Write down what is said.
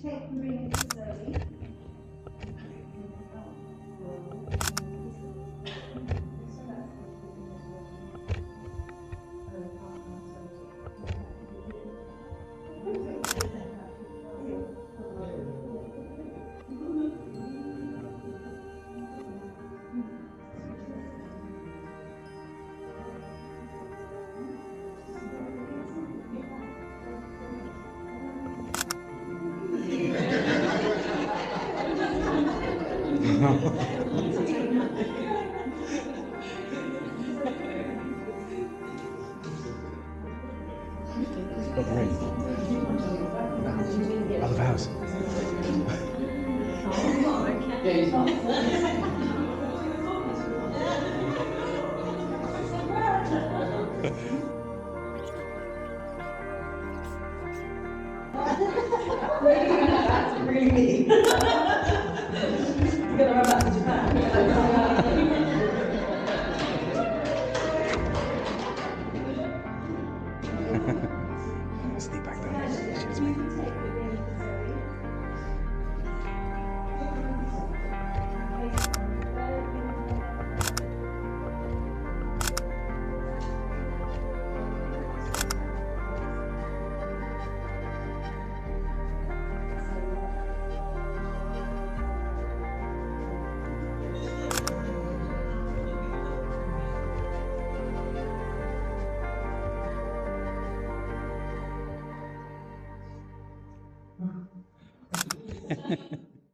take the ring slowly. Got the ring. Oh, the vows. That's really me. You're gonna run back to Japan. Sneak back down. Cheers, mate.